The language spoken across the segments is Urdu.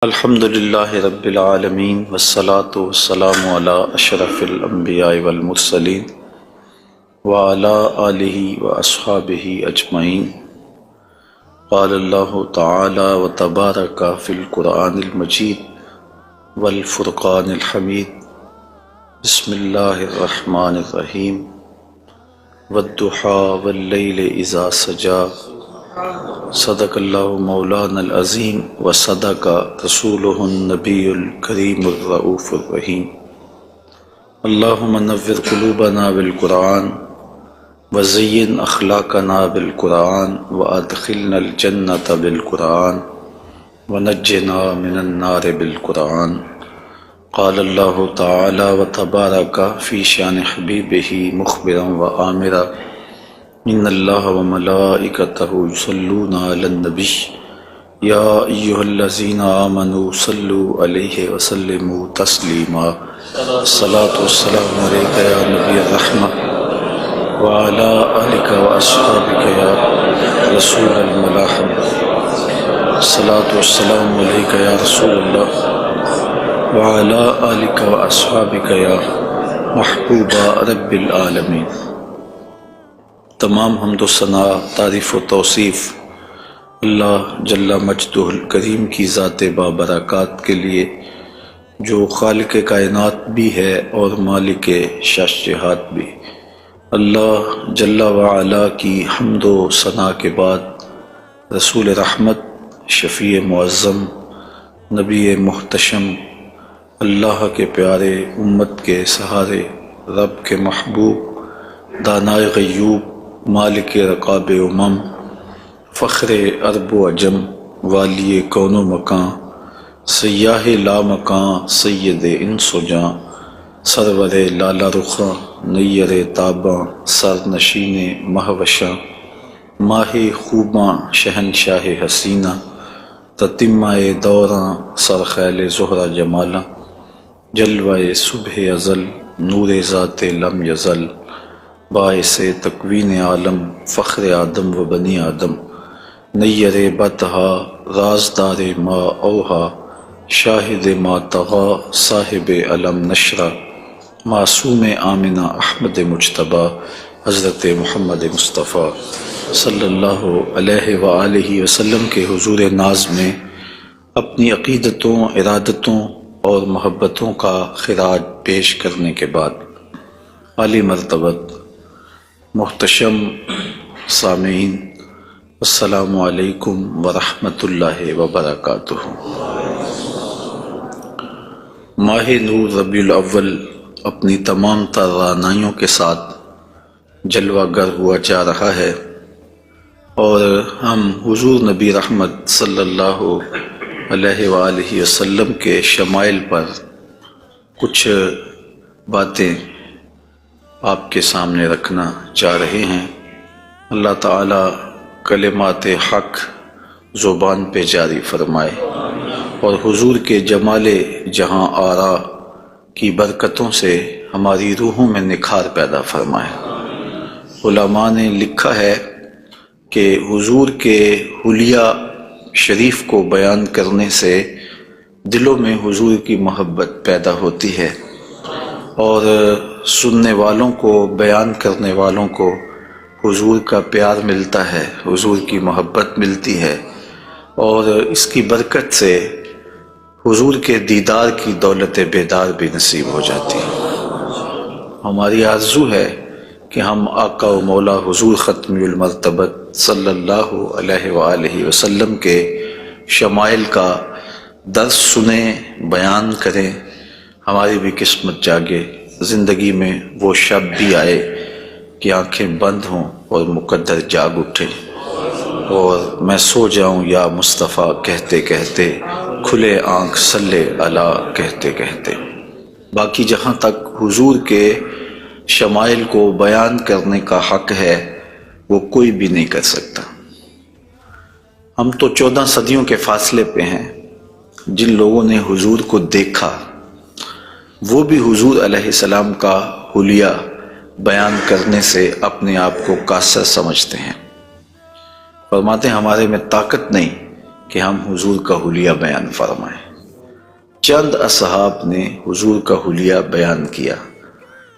الحمد للہ رب العالمین والصلاة والسلام علی اشرف الانبیاء والمرسلین وعلی آلہ واصحابہ اجمعین۔ قال اللہ تعالی وتبارک فی القرآن المجید والفرقان الحمید۔ بسم اللہ الرحمن الرحیم۔ والضحی واللیل اذا سجی۔ صدق اللہ مولانا العظیم وصدق رسولہ النبی الکریم الرؤوف الرحیم۔ اللہم نور قلوبنا بالقرآن وزین اخلاقنا بالقرآن وادخلنا الجنة بالقرآن ونجنا من النار بالقرآن۔ قال اللہ تعالی وتبارک فی شان حبیبہ مخبرا وآمرا ان اللہ وملائکتہ یصلون علی النبی یا ایہا الذین آمنوا صلوا علیہ وسلموا تسلیما۔ الصلاة والسلام علیک یا نبی الرحمہ وعلی آلک واصحابک یا رسول الملاحمہ۔ الصلاة والسلام علیک یا رسول اللہ وعلی آلک واصحابک یا محبوب رب العالمین۔ تمام حمد و ثنا، تعریف و توصیف اللہ جل مجدہ الکریم کی ذات بابرکات کے لیے، جو خالق کائنات بھی ہے اور مالک شاشہات بھی۔ اللہ جل وعلا کی حمد و ثنا کے بعد رسول رحمت، شفیع معظم، نبی محتشم، اللہ کے پیارے، امت کے سہارے، رب کے محبوب، دانائے غیوب، مالک رقاب امم، فخر عرب و عجم، والی کون و مکان، سیاہ لا مکان، سید انس و جاں، سرور لالا رخاں، نیر تاباں، سر نشین مہوشاں، ماہ خوباں، شہنشاہ حسینہ، تتمہ دوراں، سرخیل زہرہ جمالاں، جلوہ صبح ازل، نور ذات لم یزل، باعث تکوین عالم، فخر آدم و بنی آدم، نیر بطہا، رازدار ما اوہا، شاہد ما طغا، صاحب علم نشرہ، معصوم آمنہ احمد مجتبیٰ، حضرت محمد مصطفیٰ صلی اللہ علیہ وآلہ وسلم کے حضور ناز میں اپنی عقیدتوں، ارادتوں اور محبتوں کا خراج پیش کرنے کے بعد، عالی مرتبت محتشم سامعین، السلام علیکم ورحمۃ اللہ وبرکاتہ۔ ماہ نور ربیع الاول اپنی تمام تر رعنائیوں کے ساتھ جلوہ گر ہوا جا رہا ہے، اور ہم حضور نبی رحمت صلی اللہ علیہ وآلہ وسلم کے شمائل پر کچھ باتیں آپ کے سامنے رکھنا چاہ رہے ہیں۔ اللہ تعالی کلمات حق زبان پہ جاری فرمائے، اور حضور کے جمال جہاں آرا کی برکتوں سے ہماری روحوں میں نکھار پیدا فرمائے۔ علماء نے لکھا ہے کہ حضور کے حلیہ شریف کو بیان کرنے سے دلوں میں حضور کی محبت پیدا ہوتی ہے، اور سننے والوں کو، بیان کرنے والوں کو حضور کا پیار ملتا ہے، حضور کی محبت ملتی ہے، اور اس کی برکت سے حضور کے دیدار کی دولت بیدار بھی نصیب ہو جاتی ہے۔ ہماری آرزو ہے کہ ہم آقا و مولا حضور ختم المرتبت صلی اللہ علیہ وآلہ وسلم کے شمائل کا درس سنیں، بیان کریں، ہماری بھی قسمت جاگے، زندگی میں وہ شب بھی آئے کہ آنکھیں بند ہوں اور مقدر جاگ اٹھے، اور میں سو جاؤں یا مصطفیٰ کہتے کہتے، کھلے آنکھ صلی اللہ کہتے کہتے۔ باقی جہاں تک حضور کے شمائل کو بیان کرنے کا حق ہے، وہ کوئی بھی نہیں کر سکتا۔ ہم تو 14 صدیوں کے فاصلے پہ ہیں۔ جن لوگوں نے حضور کو دیکھا، وہ بھی حضور علیہ السلام کا حلیہ بیان کرنے سے اپنے آپ کو قاصر سمجھتے ہیں۔ فرماتے ہیں ہمارے میں طاقت نہیں کہ ہم حضور کا حلیہ بیان فرمائیں۔ چند اصحاب نے حضور کا حلیہ بیان کیا،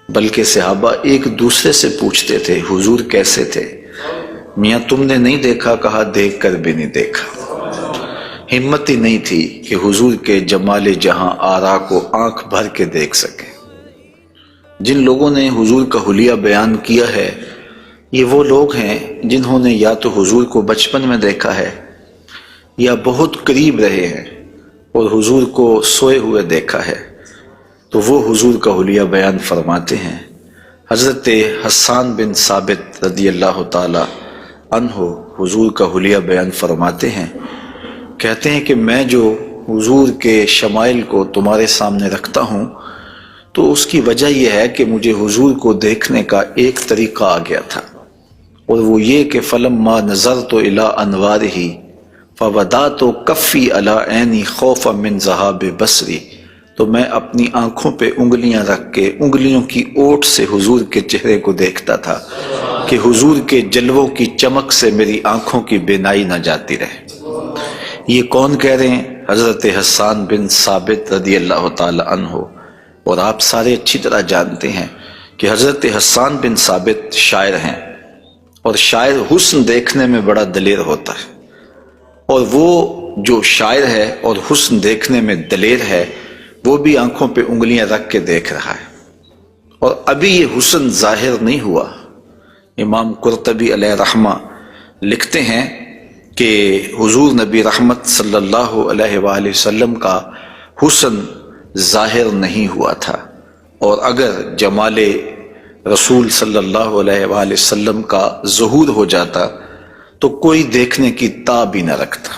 بلکہ صحابہ ایک دوسرے سے پوچھتے تھے حضور کیسے تھے؟ میاں تم نے نہیں دیکھا؟ کہا دیکھ کر بھی نہیں دیکھا۔ ہمت ہی نہیں تھی کہ حضور کے جمال جہاں آرا کو آنکھ بھر کے دیکھ سکے۔ جن لوگوں نے حضور کا حلیہ بیان کیا ہے یہ وہ لوگ ہیں جنہوں نے یا تو حضور کو بچپن میں دیکھا ہے یا بہت قریب رہے ہیں اور حضور کو سوئے ہوئے دیکھا ہے، تو وہ حضور کا حلیہ بیان فرماتے ہیں۔ حضرت حسان بن ثابت رضی اللہ تعالی عنہ حضور کا حلیہ بیان فرماتے ہیں، کہتے ہیں کہ میں جو حضور کے شمائل کو تمہارے سامنے رکھتا ہوں تو اس کی وجہ یہ ہے کہ مجھے حضور کو دیکھنے کا ایک طریقہ آ گیا تھا، اور وہ یہ کہ فلما نظرت الی انوارہ فودعت کفی علی عینی خوفا من ذہاب بصری، تو میں اپنی آنکھوں پہ انگلیاں رکھ کے انگلیوں کی اوٹ سے حضور کے چہرے کو دیکھتا تھا کہ حضور کے جلووں کی چمک سے میری آنکھوں کی بینائی نہ جاتی رہے۔ یہ کون کہہ رہے ہیں؟ حضرت حسان بن ثابت رضی اللہ تعالی عنہ۔ اور آپ سارے اچھی طرح جانتے ہیں کہ حضرت حسان بن ثابت شاعر ہیں، اور شاعر حسن دیکھنے میں بڑا دلیر ہوتا ہے، اور وہ جو شاعر ہے اور حسن دیکھنے میں دلیر ہے وہ بھی آنکھوں پہ انگلیاں رکھ کے دیکھ رہا ہے، اور ابھی یہ حسن ظاہر نہیں ہوا۔ امام قرطبی علیہ رحمہ لکھتے ہیں کہ حضور نبی رحمت صلی اللہ علیہ وآلہ وسلم کا حسن ظاہر نہیں ہوا تھا، اور اگر جمال رسول صلی اللہ علیہ وآلہ وسلم کا ظہور ہو جاتا تو کوئی دیکھنے کی تاب ہی نہ رکھتا۔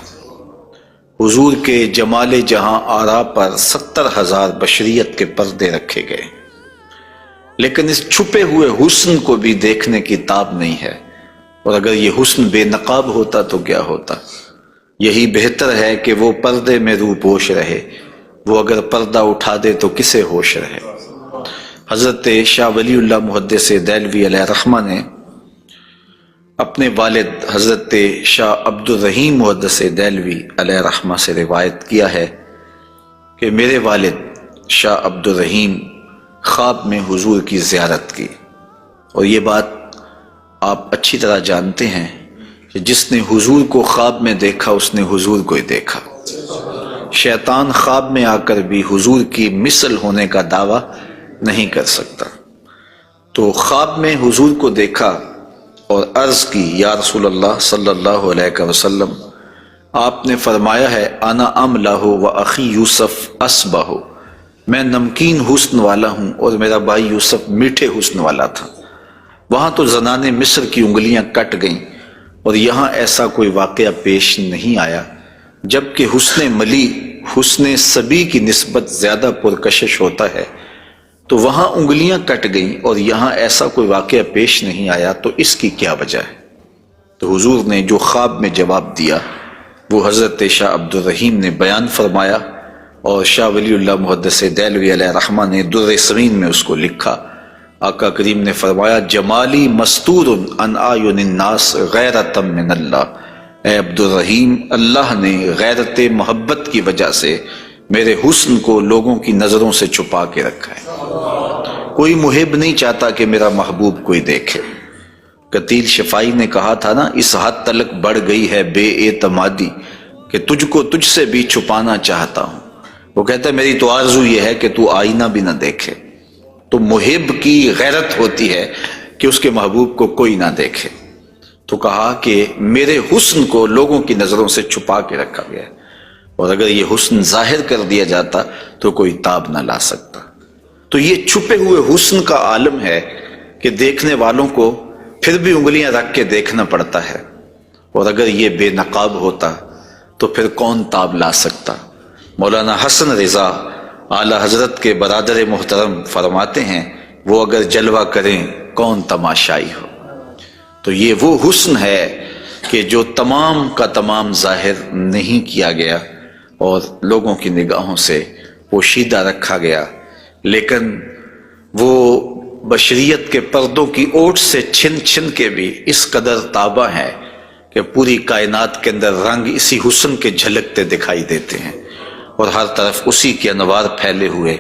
حضور کے جمال جہاں آرا پر 70,000 بشریت کے پردے رکھے گئے، لیکن اس چھپے ہوئے حسن کو بھی دیکھنے کی تاب نہیں ہے، اور اگر یہ حسن بے نقاب ہوتا تو کیا ہوتا؟ یہی بہتر ہے کہ وہ پردے میں روح پوش رہے، وہ اگر پردہ اٹھا دے تو کسے ہوش رہے۔ حضرت شاہ ولی اللہ محدث دہلوی علیہ رحمہ نے اپنے والد حضرت شاہ عبد الرحیم محدث دہلوی علیہ رحمہ سے روایت کیا ہے کہ میرے والد شاہ عبد الرحیم خواب میں حضور کی زیارت کی، اور یہ بات آپ اچھی طرح جانتے ہیں کہ جس نے حضور کو خواب میں دیکھا اس نے حضور کو ہی دیکھا۔ شیطان خواب میں آ کر بھی حضور کی مثل ہونے کا دعویٰ نہیں کر سکتا۔ تو خواب میں حضور کو دیکھا اور عرض کی یا رسول اللہ صلی اللہ علیہ وسلم، آپ نے فرمایا ہے انا املہ و اخی یوسف اصبہ، میں نمکین حسن والا ہوں اور میرا بھائی یوسف میٹھے حسن والا تھا۔ وہاں تو زنان مصر کی انگلیاں کٹ گئیں، اور یہاں ایسا کوئی واقعہ پیش نہیں آیا، جبکہ حسن ملی حسن صبی کی نسبت زیادہ پرکشش ہوتا ہے، تو وہاں انگلیاں کٹ گئیں اور یہاں ایسا کوئی واقعہ پیش نہیں آیا، تو اس کی کیا وجہ ہے؟ تو حضور نے جو خواب میں جواب دیا وہ حضرت شاہ عبد الرحیم نے بیان فرمایا، اور شاہ ولی اللہ محدث دہلوی علیہ رحمہ نے در سمین میں اس کو لکھا۔ آقا کریم نے فرمایا جمالی مستور عن اعین الناس غیرۃ من اللہ، اے عبد الرحیم، اللہ نے غیرت محبت کی وجہ سے میرے حسن کو لوگوں کی نظروں سے چھپا کے رکھا ہے۔ کوئی محب نہیں چاہتا کہ میرا محبوب کوئی دیکھے۔ قتیل شفائی نے کہا تھا نا، اس حد تلک بڑھ گئی ہے بے اعتمادی کہ تجھ کو تجھ سے بھی چھپانا چاہتا ہوں۔ وہ کہتا ہے میری تو آرزو یہ ہے کہ تو آئینہ بھی نہ دیکھے۔ تو محب کی غیرت ہوتی ہے کہ اس کے محبوب کو کوئی نہ دیکھے، تو کہا کہ میرے حسن کو لوگوں کی نظروں سے چھپا کے رکھا گیا ہے، اور اگر یہ حسن ظاہر کر دیا جاتا تو کوئی تاب نہ لا سکتا۔ تو یہ چھپے ہوئے حسن کا عالم ہے کہ دیکھنے والوں کو پھر بھی انگلیاں رکھ کے دیکھنا پڑتا ہے، اور اگر یہ بے نقاب ہوتا تو پھر کون تاب لا سکتا؟ مولانا حسن رضا اعلی حضرت کے برادر محترم فرماتے ہیں وہ اگر جلوہ کریں کون تماشائی ہو۔ تو یہ وہ حسن ہے کہ جو تمام کا تمام ظاہر نہیں کیا گیا اور لوگوں کی نگاہوں سے پوشیدہ رکھا گیا، لیکن وہ بشریت کے پردوں کی اوٹ سے چھن چھن کے بھی اس قدر تابہ ہے کہ پوری کائنات کے اندر رنگ اسی حسن کے جھلکتے دکھائی دیتے ہیں، اور ہر طرف اسی کے انوار پھیلے ہوئے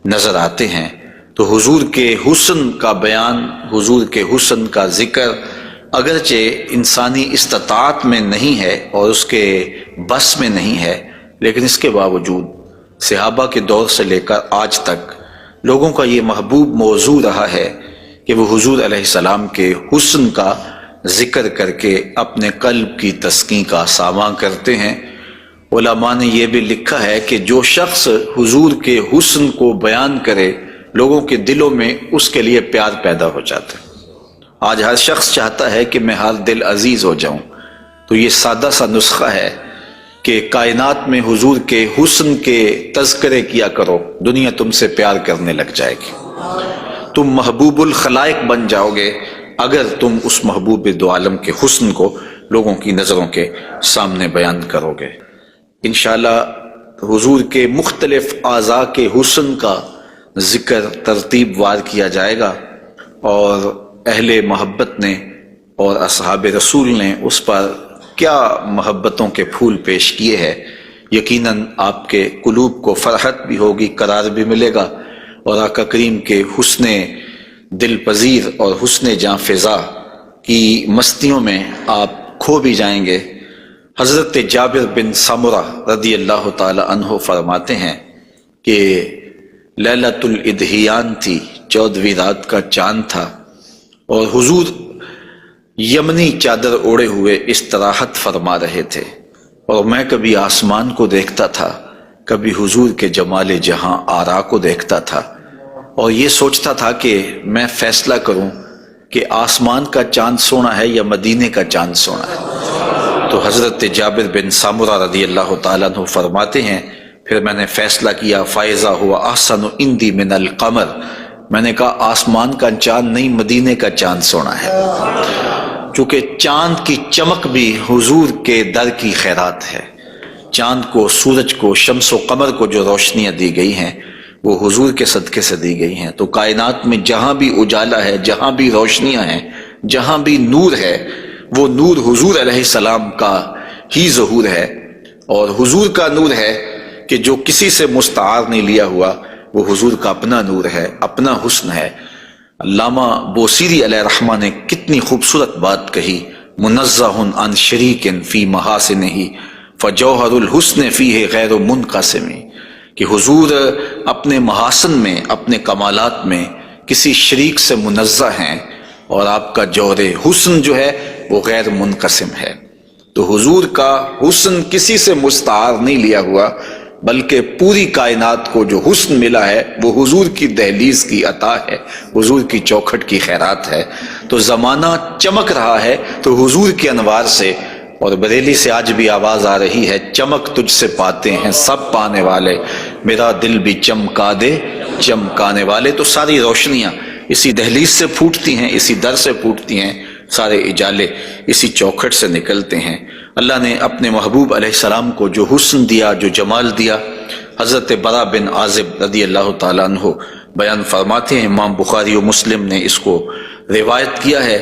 نظر آتے ہیں۔ تو حضور کے حسن کا بیان، حضور کے حسن کا ذکر اگرچہ انسانی استطاعت میں نہیں ہے اور اس کے بس میں نہیں ہے، لیکن اس کے باوجود صحابہ کے دور سے لے کر آج تک لوگوں کا یہ محبوب موضوع رہا ہے کہ وہ حضور علیہ السلام کے حسن کا ذکر کر کے اپنے قلب کی تسکین کا ساماں کرتے ہیں۔ علماء نے یہ بھی لکھا ہے کہ جو شخص حضور کے حسن کو بیان کرے لوگوں کے دلوں میں اس کے لیے پیار پیدا ہو جاتا ہے۔ آج ہر شخص چاہتا ہے کہ میں ہر دل عزیز ہو جاؤں، تو یہ سادہ سا نسخہ ہے کہ کائنات میں حضور کے حسن کے تذکرے کیا کرو، دنیا تم سے پیار کرنے لگ جائے گی۔ تم محبوب الخلائق بن جاؤ گے اگر تم اس محبوب دو عالم کے حسن کو لوگوں کی نظروں کے سامنے بیان کرو گے۔ انشاءاللہ حضور کے مختلف اعضاء کے حسن کا ذکر ترتیب وار کیا جائے گا، اور اہل محبت نے اور اصحاب رسول نے اس پر کیا محبتوں کے پھول پیش کیے ہیں۔ یقیناً آپ کے قلوب کو فرحت بھی ہوگی، قرار بھی ملے گا، اور آقا کریم کے حسن دل پذیر اور حسن جاں فضا کی مستیوں میں آپ کھو بھی جائیں گے۔ حضرت جابر بن سمرہ رضی اللہ تعالی عنہ فرماتے ہیں کہ لیلۃ الادحیان تھی، 14ویں رات کا چاند تھا، اور حضور یمنی چادر اوڑے ہوئے استراحت فرما رہے تھے، اور میں کبھی آسمان کو دیکھتا تھا، کبھی حضور کے جمال جہاں آرا کو دیکھتا تھا، اور یہ سوچتا تھا کہ میں فیصلہ کروں کہ آسمان کا چاند سونا ہے یا مدینے کا چاند سونا ہے۔ تو حضرت جابر بن سمرہ رضی اللہ تعالیٰ عنہ فرماتے ہیں پھر میں نے فیصلہ کیا فائزہ ہوا احسن عندی من القمر، میں نے کہا آسمان کا چاند نہیں، مدینے کا چاند سونا ہے، چونکہ چاند کی چمک بھی حضور کے در کی خیرات ہے۔ چاند کو، سورج کو، شمس و قمر کو جو روشنیاں دی گئی ہیں وہ حضور کے صدقے سے دی گئی ہیں۔ تو کائنات میں جہاں بھی اجالا ہے، جہاں بھی روشنیاں ہیں، جہاں بھی نور ہے، وہ نور حضور علیہ السلام کا ہی ظہور ہے، اور حضور کا نور ہے کہ جو کسی سے مستعار نہیں لیا ہوا، وہ حضور کا اپنا نور ہے، اپنا حسن ہے۔ علامہ بوصیری علیہ رحمہ نے کتنی خوبصورت بات کہی، منزہ عن شریک فی محاسنہ فجوہر الحسن فیہ غیر منقسم، کہ حضور اپنے محاسن میں، اپنے کمالات میں کسی شریک سے منزہ ہیں، اور آپ کا جوہر حسن جو ہے وہ غیر منقسم ہے۔ تو حضور کا حسن کسی سے مستعار نہیں لیا ہوا، بلکہ پوری کائنات کو جو حسن ملا ہے وہ حضور کی دہلیز کی عطا ہے، حضور کی چوکھٹ کی خیرات ہے۔ تو زمانہ چمک رہا ہے تو حضور کے انوار سے، اور بریلی سے آج بھی آواز آ رہی ہے، چمک تجھ سے پاتے ہیں سب پانے والے، میرا دل بھی چمکا دے چمکانے والے۔ تو ساری روشنیاں اسی دہلیز سے پھوٹتی ہیں، اسی در سے پھوٹتی ہیں، سارے اجالے اسی چوکھٹ سے نکلتے ہیں۔ اللہ نے اپنے محبوب علیہ السلام کو جو حسن دیا، جو جمال دیا، حضرت برا بن عازب رضی اللہ تعالیٰ عنہ بیان فرماتے ہیں، امام بخاری و مسلم نے اس کو روایت کیا ہے،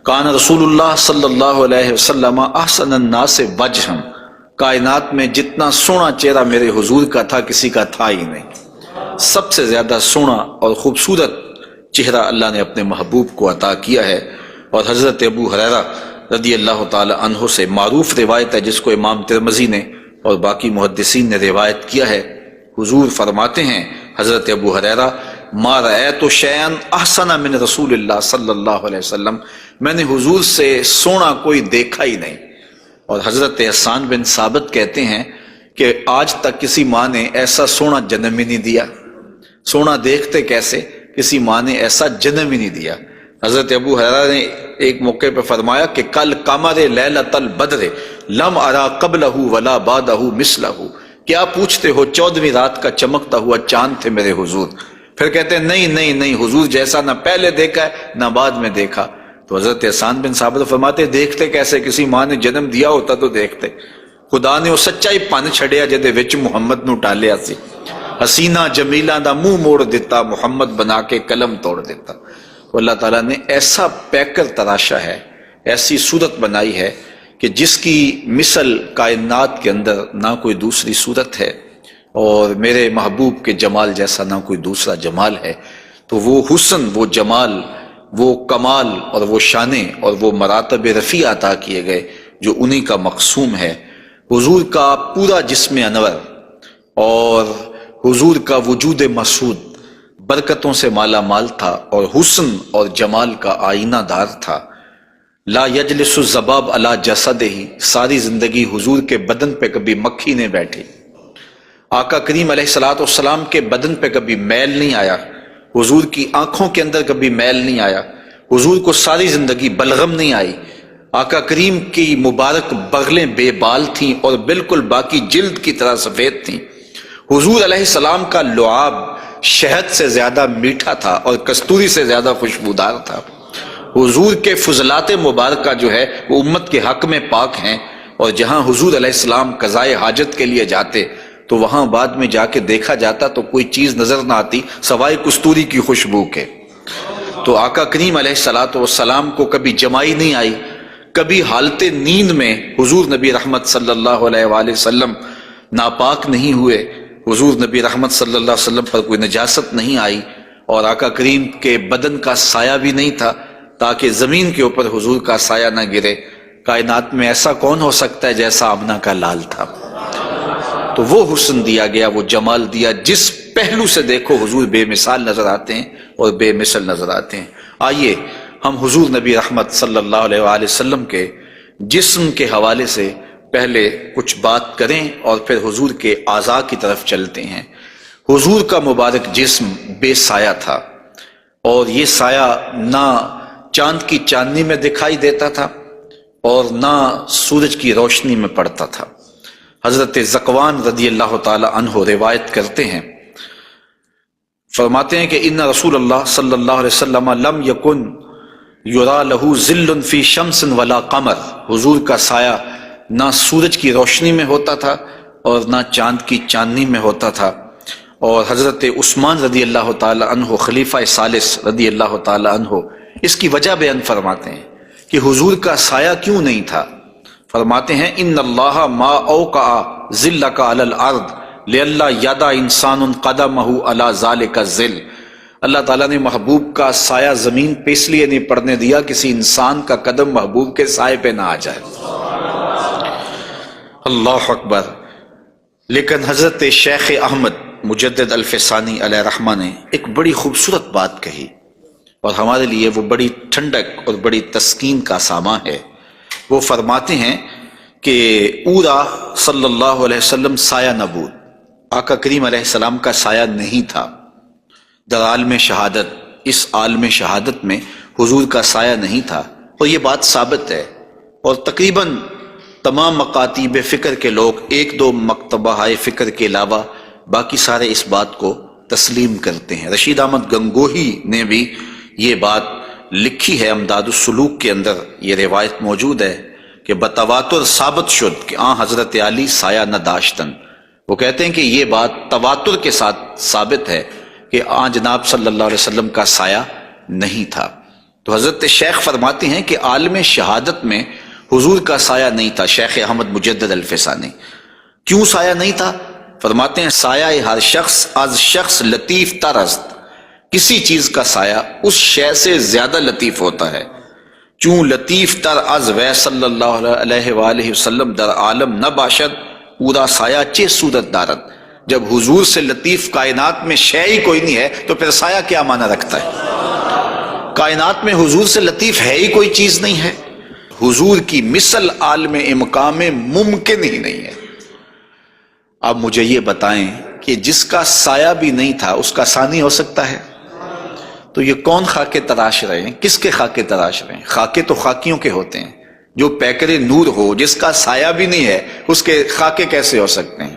کان رسول اللہ صلی اللہ علیہ وسلم احسن الناس وجہا، کائنات میں جتنا سونا چہرہ میرے حضور کا تھا کسی کا تھا ہی نہیں، سب سے زیادہ سونا اور خوبصورت چہرہ اللہ نے اپنے محبوب کو عطا کیا ہے۔ اور حضرت ابو ہریرہ رضی اللہ تعالی عنہ سے معروف روایت ہے جس کو امام ترمذی نے اور باقی محدثین نے روایت کیا ہے، حضور فرماتے ہیں حضرت ابو ہریرہ، ما رأیت شیئا احسن من رسول اللہ صلی اللہ علیہ وسلم، میں نے حضور سے سونا کوئی دیکھا ہی نہیں۔ اور حضرت حسان بن ثابت کہتے ہیں کہ آج تک کسی ماں نے ایسا سونا جنم ہی نہیں دیا، سونا دیکھتے کیسے، کسی ماں نے ایسا جنم ہی نہیں دیا۔ حضرت ابو ہریرہ نے ایک موقع پہ فرمایا کہ کل قمر لیلۃ البدر لم ارا قبلہ ولا بعدہ مثلہ، کیا پوچھتے ہو 14ویں رات کا چمکتا ہوا چاند تھے میرے حضور؟ پھر کہتے ہیں نہیں نہیں نہیں، حضور جیسا نہ پہلے دیکھا ہے نہ بعد میں دیکھا۔ تو حضرت حسان بن ثابت فرماتے دیکھتے کیسے، کسی ماں نے جنم دیا ہوتا تو دیکھتے۔ خدا نے وہ سچا ہی پن چھڑیا جدے وچ محمد نو ٹالیا سی، حسینہ جمیلہ دا منہ موڑ دیتا، محمد بنا کے قلم توڑ دیتا۔ اللہ تعالیٰ نے ایسا پیکر تراشا ہے، ایسی صورت بنائی ہے کہ جس کی مثل کائنات کے اندر نہ کوئی دوسری صورت ہے۔ اور میرے محبوب کے جمال جیسا نہ کوئی دوسرا جمال ہے، تو وہ حسن، وہ جمال، وہ کمال اور وہ شانیں اور وہ مراتب رفیع عطا کیے گئے جو انہی کا مقسوم ہے۔ حضور کا پورا جسم انور اور حضور کا وجود مسعود برکتوں سے مالا مال تھا اور حسن اور جمال کا آئینہ دار تھا۔ لا یجلس الذباب علی جسدہ، ساری زندگی حضور کے بدن پہ کبھی مکھی نہیں بیٹھی، آقا کریم علیہ الصلوۃ والسلام کے بدن پہ کبھی میل نہیں آیا، حضور کی آنکھوں کے اندر کبھی میل نہیں آیا، حضور کو ساری زندگی بلغم نہیں آئی، آقا کریم کی مبارک بغلیں بے بال تھیں اور بالکل باقی جلد کی طرح سفید تھیں۔ حضور علیہ السلام کا لعاب شہد سے زیادہ میٹھا تھا اور کستوری سے زیادہ خوشبودار تھا۔ حضور کے فضلات مبارکہ جو ہے وہ امت کے حق میں پاک ہیں، اور جہاں حضور علیہ السلام قضائے حاجت کے لیے جاتے تو وہاں بعد میں جا کے دیکھا جاتا تو کوئی چیز نظر نہ آتی سوائے کستوری کی خوشبو کے۔ تو آقا کریم علیہ الصلوۃ والسلام کو کبھی جمائی نہیں آئی، کبھی حالت نیند میں حضور نبی رحمت صلی اللہ علیہ وآلہ وسلم ناپاک نہیں ہوئے، حضور نبی رحمت صلی اللہ علیہ وسلم پر کوئی نجاست نہیں آئی، اور آقا کریم کے بدن کا سایہ بھی نہیں تھا تاکہ زمین کے اوپر حضور کا سایہ نہ گرے۔ کائنات میں ایسا کون ہو سکتا ہے جیسا آمنہ کا لال تھا؟ تو وہ حسن دیا گیا، وہ جمال دیا، جس پہلو سے دیکھو حضور بے مثال نظر آتے ہیں اور بے مثل نظر آتے ہیں۔ آئیے ہم حضور نبی رحمت صلی اللہ علیہ وآلہ وسلم کے جسم کے حوالے سے پہلے کچھ بات کریں اور پھر حضور کے اعضاء کی طرف چلتے ہیں۔ حضور کا مبارک جسم بے سایہ تھا، اور یہ سایہ نہ چاند کی چاندنی میں دکھائی دیتا تھا اور نہ سورج کی روشنی میں پڑتا تھا۔ حضرت ذکوان رضی اللہ تعالی عنہ روایت کرتے ہیں، فرماتے ہیں کہ ان رسول اللہ صلی اللہ علیہ وسلم لم یکن یرا لہ ظل فی شمس ولا قمر، حضور کا سایہ نہ سورج کی روشنی میں ہوتا تھا اور نہ چاند کی چاندنی میں ہوتا تھا۔ اور حضرت عثمان رضی اللہ تعالی عنہ خلیفہ ثالث رضی اللہ تعالی عنہ اس کی وجہ بیان فرماتے ہیں کہ حضور کا سایہ کیوں نہیں تھا۔ فرماتے ہیں ان اللہ ما اوقع ظلک علی الارض لئلا یدع انسان قدمہ علی ذلک الظل، اللہ تعالیٰ نے محبوب کا سایہ زمین پہ اس لیے نہیں پڑنے دیا کسی انسان کا قدم محبوب کے سائے پہ نہ آ جائے۔ اللہ اکبر۔ لیکن حضرت شیخ احمد مجدد الفسانی علیہ رحمہ نے ایک بڑی خوبصورت بات کہی، اور ہمارے لیے وہ بڑی ٹھنڈک اور بڑی تسکین کا سامان ہے۔ وہ فرماتے ہیں کہ اورا صلی اللہ علیہ وسلم سایہ نبود، آقا کریم علیہ السلام کا سایہ نہیں تھا۔ در عالم شہادت، اس عالم شہادت میں حضور کا سایہ نہیں تھا، اور یہ بات ثابت ہے، اور تقریباً تمام مکاتیب فکر کے لوگ، ایک دو مکتبہ فکر کے علاوہ باقی سارے اس بات کو تسلیم کرتے ہیں۔ رشید احمد گنگوہی نے بھی یہ بات لکھی ہے، امداد السلوک کے اندر یہ روایت موجود ہے کہ بتواتر ثابت شد کہ حضرت علی سایہ نہ داشتن۔ وہ کہتے ہیں کہ یہ بات تواتر کے ساتھ ثابت ہے کہ جناب صلی اللہ علیہ وسلم کا سایہ نہیں تھا۔ تو حضرت شیخ فرماتے ہیں کہ عالم شہادت میں حضور کا سایہ نہیں تھا۔ شیخ احمد مجدد الفسانی، کیوں سایہ نہیں تھا؟ فرماتے ہیں سایہ ہر شخص از شخص لطیف تر است، کسی چیز کا سایہ اس شے سے زیادہ لطیف ہوتا ہے، چون لطیف تر از وے صلی اللہ علیہ وآلہ وسلم در عالم نہ باشد اورا سایہ چے صورت دارد۔ جب حضور سے لطیف کائنات میں شے ہی کوئی نہیں ہے تو پھر سایہ کیا معنی رکھتا ہے؟ کائنات میں حضور سے لطیف ہے ہی کوئی چیز نہیں ہے، حضور کی مثل عالم امکان میں ممکن ہی نہیں ہے۔ اب مجھے یہ بتائیں کہ جس کا سایہ بھی نہیں تھا اس کا ثانی ہو سکتا ہے؟ تو یہ کون خاکے تراش رہے ہیں؟ کس کے خاکے تراش رہے ہیں؟ خاکے تو خاکیوں کے ہوتے ہیں۔ جو پیکر نور ہو، جس کا سایہ بھی نہیں ہے، اس کے خاکے کیسے ہو سکتے ہیں؟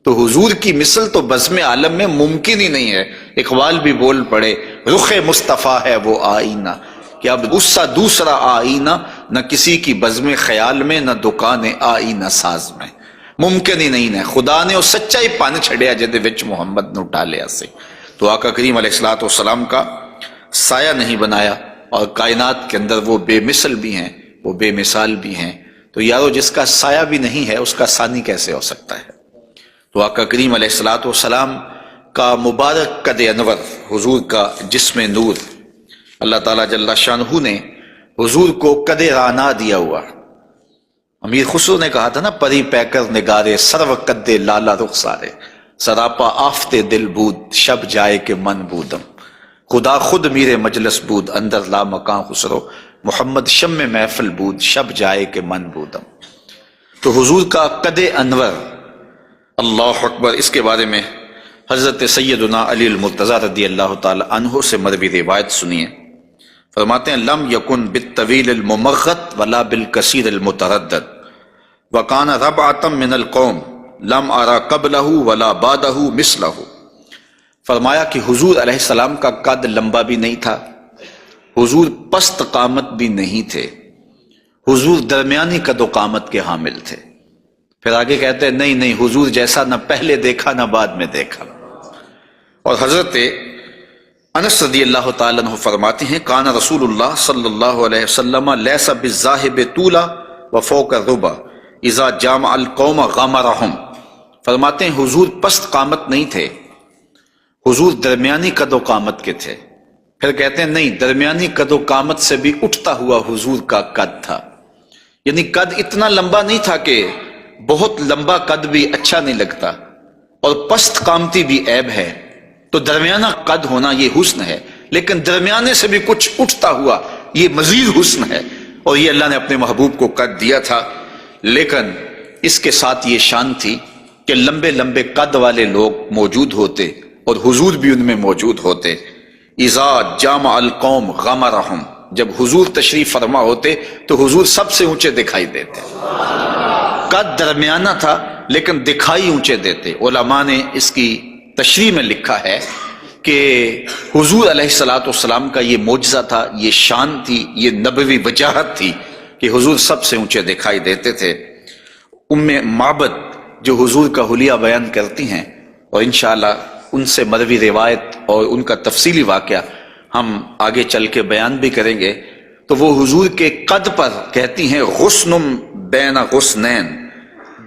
تو حضور کی مثل تو بزم عالم میں ممکن ہی نہیں ہے۔ اقبال بھی بول پڑے رخ مصطفیٰ ہے وہ آئینہ، کہ اب اس سا دوسرا آئینہ نہ کسی کی بزم خیال میں، نہ دکان آئینہ ساز میں، ممکن ہی نہیں ہے۔ خدا نے وہ سچائی پانے چھڑیا جدے وچ محمد نو ڈالیا سے۔ تو آقا کریم علیہ الصلوۃ والسلام کا سایہ نہیں بنایا، اور کائنات کے اندر وہ بے مثل بھی ہیں، وہ بے مثال بھی ہیں۔ تو یارو جس کا سایہ بھی نہیں ہے اس کا ثانی کیسے ہو سکتا ہے؟ تو آقا کریم علیہ الصلوۃ والسلام کا مبارک قد انور، حضور کا جسم نور، اللہ تعالیٰ جل شانہ نے حضور کو قد رانا دیا ہوا۔ امیر خسرو نے کہا تھا نا، پری پیکر نگارے سرو قد لالا رخسارے، سراپا آفتے دل بود شب جائے کہ من بودم، خدا خود میرے مجلس بود اندر لا مکان خسرو، محمد شم محفل بود شب جائے کہ من بودم۔ تو حضور کا قد انور، اللہ اکبر، اس کے بارے میں حضرت سیدنا علی المرتضیٰ رضی اللہ تعالی عنہ سے مروی روایت سنیے۔ فرماتے ہیں لم یکن بالطویل الممغت ولا بالکثیر المتردد وکان ربعۃ من القوم لم ارى قبلہ ولا بعدہ مثلہ۔ فرمایا کہ حضور علیہ السلام کا قد لمبا بھی نہیں تھا، حضور پست قامت بھی نہیں تھے، حضور درمیانی قد و قامت کے حامل تھے۔ پھر آگے کہتے ہیں نہیں حضور جیسا نہ پہلے دیکھا نہ بعد میں دیکھا۔ اور حضرت انس رضی اللہ تعالیٰ عنہ فرماتے ہیں کان رسول اللہ صلی اللہ علیہ وسلم لیس بالذاہب طولا وفوق الربا اذا جامع القوم غمرہم۔ فرماتے ہیں حضور پست قامت نہیں تھے، حضور درمیانی قد و قامت کے تھے۔ پھر کہتے ہیں نہیں، درمیانی قد و قامت سے بھی اٹھتا ہوا حضور کا قد تھا، یعنی قد اتنا لمبا نہیں تھا کہ بہت لمبا قد بھی اچھا نہیں لگتا اور پست قامتی بھی عیب ہے، تو درمیانہ قد ہونا یہ حسن ہے، لیکن درمیانے سے بھی کچھ اٹھتا ہوا یہ مزید حسن ہے، اور یہ اللہ نے اپنے محبوب کو قد دیا تھا۔ لیکن اس کے ساتھ یہ شان تھی کہ لمبے لمبے قد والے لوگ موجود ہوتے اور حضور بھی ان میں موجود ہوتے۔ اذا جامع القوم غمرہم، جب حضور تشریف فرما ہوتے تو حضور سب سے اونچے دکھائی دیتے، قد درمیانہ تھا لیکن دکھائی اونچے دیتے۔ علماء نے اس کی تشریح میں لکھا ہے کہ حضور علیہ الصلوۃ والسلام کا یہ معجزہ تھا، یہ شان تھی، یہ نبوی وجاہت تھی کہ حضور سب سے اونچے دکھائی دیتے تھے۔ ام معبد جو حضور کا حلیہ بیان کرتی ہیں، اور انشاءاللہ ان سے مروی روایت اور ان کا تفصیلی واقعہ ہم آگے چل کے بیان بھی کریں گے، تو وہ حضور کے قد پر کہتی ہیں غصن بین غصنین،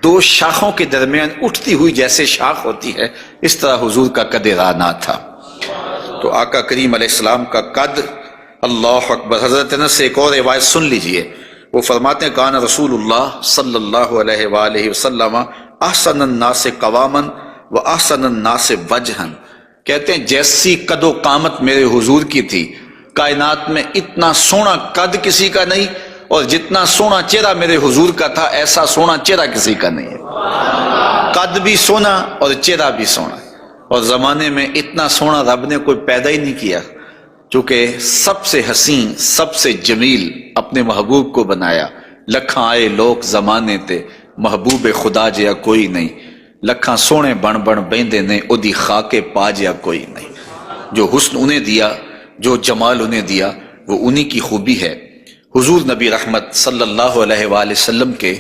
دو شاخوں کے درمیان اٹھتی ہوئی جیسے شاخ ہوتی ہے، اس طرح حضور کا قد رانا تھا۔ تو آقا کریم علیہ السلام کا قد، اللہ اکبر۔ حضرت انس سے ایک اور روایت سن لیجئے، وہ فرماتے ہیں کان رسول اللہ صلی اللہ علیہ وآلہ وسلم احسن الناس قواما و احسن الناس وجہا، کہتے ہیں جیسی قد و قامت میرے حضور کی تھی، کائنات میں اتنا سونا قد کسی کا نہیں، اور جتنا سونا چہرہ میرے حضور کا تھا ایسا سونا چہرہ کسی کا نہیں ہے۔ قد بھی سونا اور چہرہ بھی سونا، اور زمانے میں اتنا سونا رب نے کوئی پیدا ہی نہیں کیا، چونکہ سب سے حسین سب سے جمیل اپنے محبوب کو بنایا۔ لکھاں آئے لوگ زمانے تے محبوب خدا جیا کوئی نہیں، لکھاں سونے بن بن بیندے نے اودی خاکے پا جیا کوئی نہیں۔ جو حسن انہیں دیا، جو جمال انہیں دیا، وہ انہی کی خوبی ہے۔ حضور نبی رحمت صلی اللہ علیہ وآلہ وسلم کے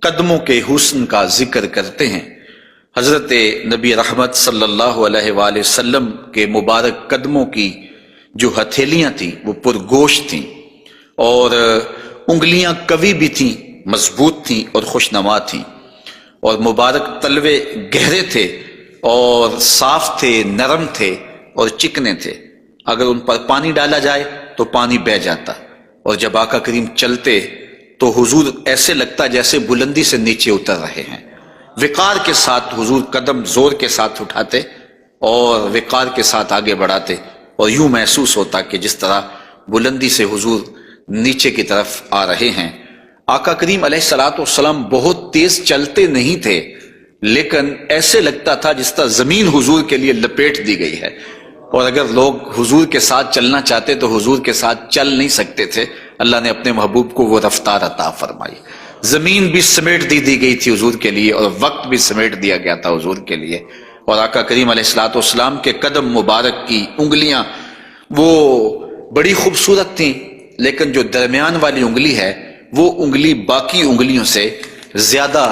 قدموں کے حسن کا ذکر کرتے ہیں۔ حضرت نبی رحمت صلی اللہ علیہ وآلہ وسلم کے مبارک قدموں کی جو ہتھیلیاں تھیں وہ پرگوشت تھیں، اور انگلیاں قوی بھی تھیں، مضبوط تھیں اور خوشنما تھیں، اور مبارک تلوے گہرے تھے اور صاف تھے، نرم تھے اور چکنے تھے۔ اگر ان پر پانی ڈالا جائے تو پانی بہہ جاتا، اور جب آقا کریم چلتے تو حضور ایسے لگتا جیسے بلندی سے نیچے اتر رہے ہیں۔ وقار کے ساتھ حضور قدم زور کے ساتھ اٹھاتے اور وقار کے ساتھ آگے بڑھاتے، اور یوں محسوس ہوتا کہ جس طرح بلندی سے حضور نیچے کی طرف آ رہے ہیں۔ آقا کریم علیہ الصلوۃ والسلام بہت تیز چلتے نہیں تھے، لیکن ایسے لگتا تھا جس طرح زمین حضور کے لیے لپیٹ دی گئی ہے، اور اگر لوگ حضور کے ساتھ چلنا چاہتے تو حضور کے ساتھ چل نہیں سکتے تھے۔ اللہ نے اپنے محبوب کو وہ رفتار عطا فرمائی، زمین بھی سمیٹ دی گئی تھی حضور کے لیے، اور وقت بھی سمیٹ دیا گیا تھا حضور کے لیے۔ اور آقا کریم علیہ الصلوۃ والسلام کے قدم مبارک کی انگلیاں وہ بڑی خوبصورت تھیں، لیکن جو درمیان والی انگلی ہے وہ انگلی باقی انگلیوں سے زیادہ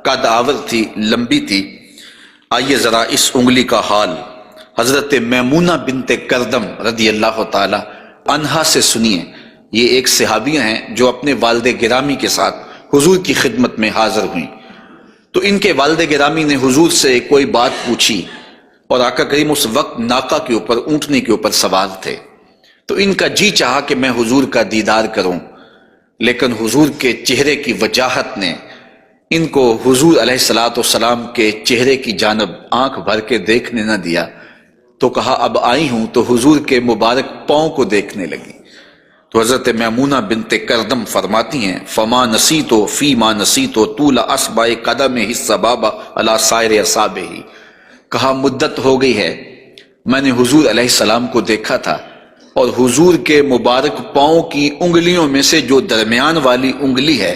قد آور تھی، لمبی تھی۔ آئیے ذرا اس انگلی کا حال حضرت میمونہ بنت کردم رضی اللہ تعالی عنہا سے سنیے۔ یہ ایک صحابیہ ہیں جو اپنے والد گرامی کے ساتھ حضور کی خدمت میں حاضر ہوئیں۔ تو ان کے والد گرامی نے حضور سے کوئی بات پوچھی، اور آقا کریم اس وقت ناقہ کے اوپر، اونٹنی کے اوپر سوار تھے، تو ان کا جی چاہا کہ میں حضور کا دیدار کروں، لیکن حضور کے چہرے کی وجاہت نے ان کو حضور علیہ الصلوۃ والسلام کے چہرے کی جانب آنکھ بھر کے دیکھنے نہ دیا، تو کہا اب آئی ہوں تو حضور کے مبارک پاؤں کو دیکھنے لگی۔ تو حضرت میمونہ بنت کردم فرماتی ہیں فما نسیتو فی ما نسیتو طول اصبع قدمہ السبابہ علی سائر اصابعہ، کہا مدت ہو گئی ہے میں نے حضور علیہ السلام کو دیکھا تھا، اور حضور کے مبارک پاؤں کی انگلیوں میں سے جو درمیان والی انگلی ہے،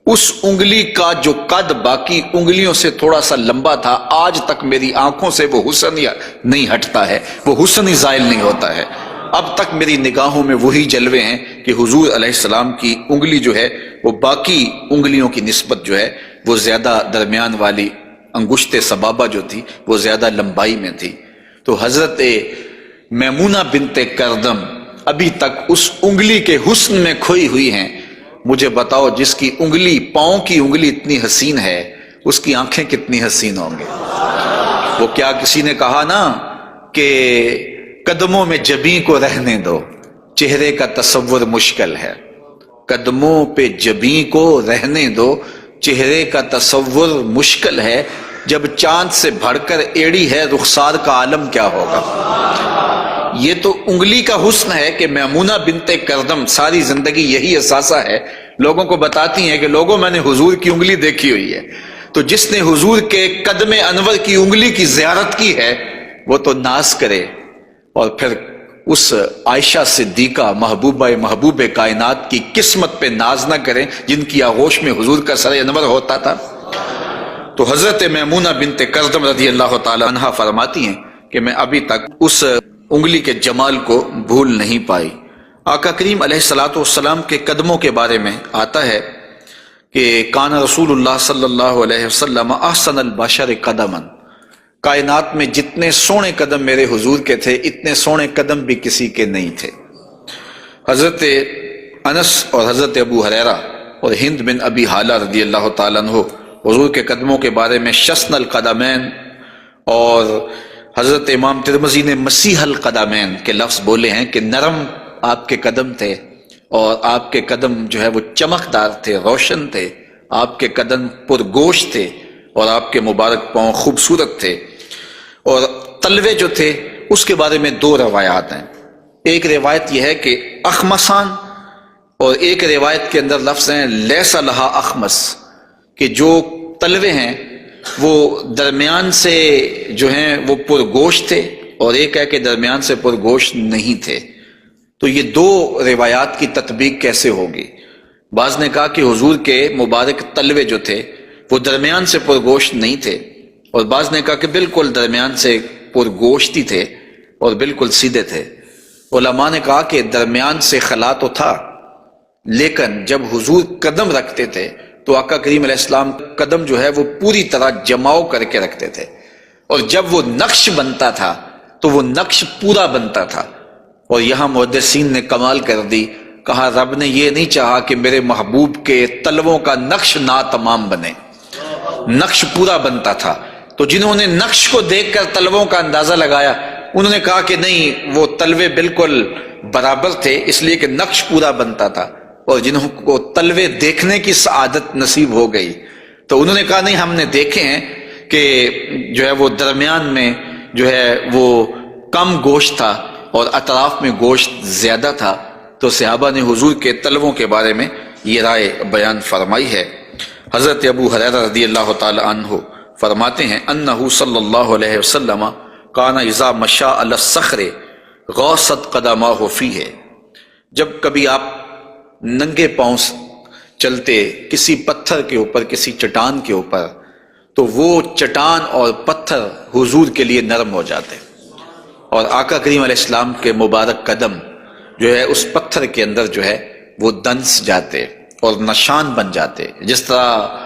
اس انگلی کا جو قد باقی انگلیوں سے تھوڑا سا لمبا تھا، آج تک میری آنکھوں سے وہ حسن نہیں ہٹتا ہے، وہ حسن ہی زائل نہیں ہوتا ہے، اب تک میری نگاہوں میں وہی جلوے ہیں کہ حضور علیہ السلام کی انگلی جو ہے وہ باقی انگلیوں کی نسبت جو ہے وہ زیادہ درمیان والی انگشت سبابہ جو تھی وہ زیادہ لمبائی میں تھی۔ تو حضرت میمونہ بنت کردم ابھی تک اس انگلی کے حسن میں کھوئی ہوئی ہیں۔ مجھے بتاؤ جس کی انگلی، پاؤں کی انگلی اتنی حسین ہے، اس کی آنکھیں کتنی حسین ہوں گے؟ وہ کیا کسی نے کہا نا کہ قدموں میں جبیں کو رہنے دو، چہرے کا تصور مشکل ہے، قدموں پہ جبیں کو رہنے دو، چہرے کا تصور مشکل ہے، جب چاند سے بڑھ کر ایڑی ہے رخسار کا عالم کیا ہوگا۔ یہ تو انگلی کا حسن ہے کہ میمونہ بنت کردم ساری زندگی یہی احساسہ ہے، لوگوں کو بتاتی ہیں کہ لوگوں میں نے حضور کی انگلی دیکھی ہوئی ہے۔ تو جس نے حضور کے قدم انور کی انگلی کی زیارت کی ہے وہ تو ناز کرے، اور پھر اس عائشہ صدیقہ محبوب کائنات کی قسمت پہ ناز نہ کریں جن کی آغوش میں حضور کا سر انور ہوتا تھا۔ تو حضرت میمونہ بنت کردم رضی اللہ تعالی عنہا فرماتی ہیں کہ میں ابھی تک اس انگلی کے جمال کو بھول نہیں پائی۔ آقا کریم علیہ الصلوۃ والسلام کے قدموں کے بارے میں آتا ہے کہ کان رسول اللہ صلی اللہ علیہ وسلم احسن البشر قدما، کائنات میں جتنے سونے قدم میرے حضور کے تھے اتنے سونے قدم بھی کسی کے نہیں تھے۔ حضرت انس اور حضرت ابو ہریرہ اور ہند بن ابی حالہ رضی اللہ تعالیٰ عنہ حضور کے قدموں کے بارے میں شسن القدمین، اور حضرت امام ترمذی نے مسیح القدمین کے لفظ بولے ہیں کہ نرم آپ کے قدم تھے، اور آپ کے قدم جو ہے وہ چمکدار تھے، روشن تھے، آپ کے قدم پرگوشت تھے، اور آپ کے مبارک پاؤں خوبصورت تھے۔ اور تلوے جو تھے اس کے بارے میں دو روایات ہیں، ایک روایت یہ ہے کہ اخمسان، اور ایک روایت کے اندر لفظ ہیں لیس لہا اخمس، کہ جو تلوے ہیں وہ درمیان سے جو ہیں وہ پرگوشت تھے، اور ایک ہے کہ درمیان سے پرگوشت نہیں تھے۔ تو یہ دو روایات کی تطبیق کیسے ہوگی؟ بعض نے کہا کہ حضور کے مبارک تلوے جو تھے وہ درمیان سے پرگوشت نہیں تھے، اور بعض نے کہا کہ بالکل درمیان سے پرگوشتی تھے اور بالکل سیدھے تھے۔ علماء نے کہا کہ درمیان سے خلا تو تھا، لیکن جب حضور قدم رکھتے تھے تو آقا کریم علیہ السلام قدم جو ہے وہ پوری طرح جماؤ کر کے رکھتے تھے، اور جب وہ نقش بنتا تھا تو وہ نقش پورا بنتا تھا۔ اور یہاں محدثین نے کمال کر دی، کہا رب نے یہ نہیں چاہا کہ میرے محبوب کے تلووں کا نقش ناتمام بنے، نقش پورا بنتا تھا۔ تو جنہوں نے نقش کو دیکھ کر تلووں کا اندازہ لگایا انہوں نے کہا کہ نہیں، وہ تلوے بالکل برابر تھے اس لیے کہ نقش پورا بنتا تھا، اور جنہوں کو تلوے دیکھنے کی سعادت نصیب ہو گئی تو انہوں نے کہا نہیں، ہم نے دیکھے ہیں کہ جو ہے وہ درمیان میں جو ہے وہ کم گوشت تھا اور اطراف میں گوشت زیادہ تھا۔ تو صحابہ نے حضور کے تلووں کے بارے میں یہ رائے بیان فرمائی ہے۔ حضرت ابو ہریرہ رضی اللہ تعالی عنہ فرماتے ہیں انہ صلی اللہ علیہ وسلم کان اذا مشى علی الصخر غاصت قدماہ فیہ، جب کبھی آپ ننگے پاؤں چلتے کسی پتھر کے اوپر، کسی چٹان کے اوپر، تو وہ چٹان اور پتھر حضور کے لیے نرم ہو جاتے، اور آقا کریم علیہ السلام کے مبارک قدم جو ہے اس پتھر کے اندر جو ہے وہ دنس جاتے اور نشان بن جاتے۔ جس طرح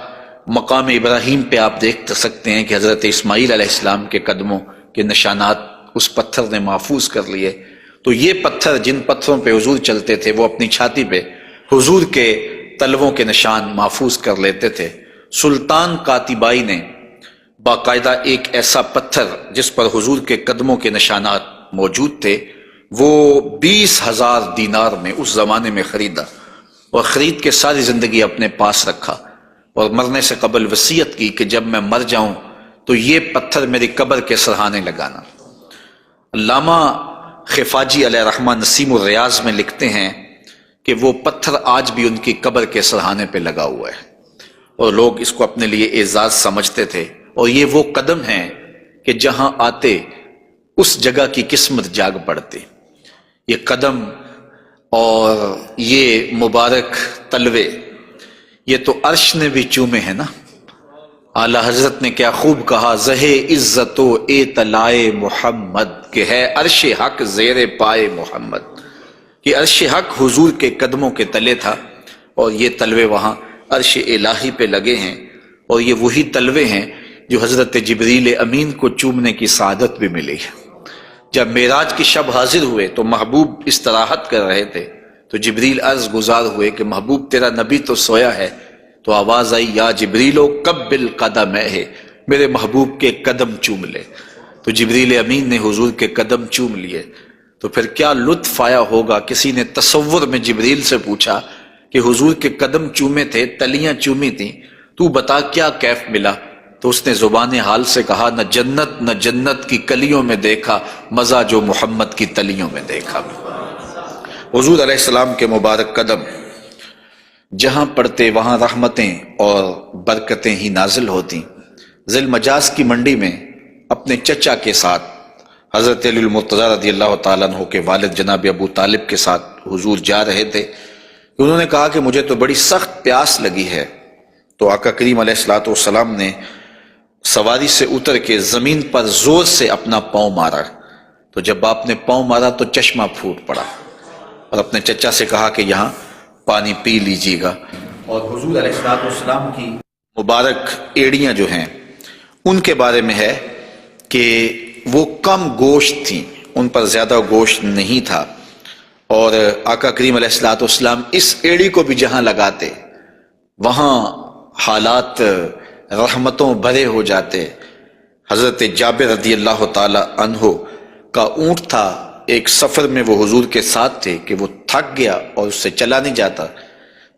مقام ابراہیم پہ آپ دیکھ سکتے ہیں کہ حضرت اسماعیل علیہ السلام کے قدموں کے نشانات اس پتھر نے محفوظ کر لیے، تو یہ پتھر جن پتھروں پہ حضور چلتے تھے وہ اپنی چھاتی پہ حضور کے تلووں کے نشان محفوظ کر لیتے تھے۔ سلطان قاتبائی نے باقاعدہ ایک ایسا پتھر جس پر حضور کے قدموں کے نشانات موجود تھے وہ 20,000 دینار میں اس زمانے میں خریدا، اور خرید کے ساری زندگی اپنے پاس رکھا، اور مرنے سے قبل وصیت کی کہ جب میں مر جاؤں تو یہ پتھر میری قبر کے سرہانے لگانا۔ علامہ خفاجی علیہ رحمہ نسیم الریاض میں لکھتے ہیں کہ وہ پتھر آج بھی ان کی قبر کے سرہانے پہ لگا ہوا ہے، اور لوگ اس کو اپنے لیے اعزاز سمجھتے تھے، اور یہ وہ قدم ہیں کہ جہاں آتے اس جگہ کی قسمت جاگ پڑتی۔ یہ قدم اور یہ مبارک تلوے یہ تو عرش نے بھی چومے ہیں نا۔ اعلی حضرت نے کیا خوب کہا، زہے عزت و اطلاع محمد، کہ ہے عرش حق زیر پائے محمد، کہ عرش حق حضور کے قدموں کے تلے تھا، اور یہ تلوے وہاں عرش الہی پہ لگے ہیں، اور یہ وہی تلوے ہیں جو حضرت جبریل امین کو چومنے کی سعادت بھی ملی ہے۔ جب معراج کی شب حاضر ہوئے تو محبوب استراحت کر رہے تھے، تو جبریل عرض گزار ہوئے کہ محبوب تیرا نبی تو سویا ہے، تو آواز آئی یا جبریلو قبل قدمہ، میرے محبوب کے قدم چوم لے۔ تو جبریل امین نے حضور کے قدم چوم لیے، تو پھر کیا لطف آیا ہوگا۔ کسی نے تصور میں جبریل سے پوچھا کہ حضور کے قدم چومے تھے، تلیاں چومی تھیں، تو بتا کیا کیف ملا؟ تو اس نے زبان حال سے کہا، نہ جنت کی کلیوں میں دیکھا مزہ جو محمد کی تلیوں میں دیکھا۔ حضور علیہ السلام کے مبارک قدم جہاں پڑتے وہاں رحمتیں اور برکتیں ہی نازل ہوتی۔ ذی المجاز کی منڈی میں اپنے چچا کے ساتھ حضرت علی المرتضیٰ رضی اللہ تعالیٰ عنہ کے والد جناب ابو طالب کے ساتھ حضور جا رہے تھے، انہوں نے کہا کہ مجھے تو بڑی سخت پیاس لگی ہے۔ تو آقا کریم علیہ الصلوۃ والسلام نے سواری سے اتر کے زمین پر زور سے اپنا پاؤں مارا، تو جب آپ نے پاؤں مارا تو چشمہ پھوٹ پڑا، اور اپنے چچا سے کہا کہ یہاں پانی پی لیجیے گا۔ اور حضور علیہ الصلوۃ والسلام کی مبارک ایڑیاں جو ہیں ان کے بارے میں ہے کہ وہ کم گوشت تھیں، ان پر زیادہ گوشت نہیں تھا، اور آقا کریم علیہ الصلوۃ والسلام اس ایڑی کو بھی جہاں لگاتے وہاں حالات رحمتوں بھرے ہو جاتے۔ حضرت جابر رضی اللہ تعالی عنہ کا اونٹ تھا، ایک سفر میں وہ حضور کے ساتھ تھے کہ وہ تھک گیا اور اس سے چلا نہیں جاتا۔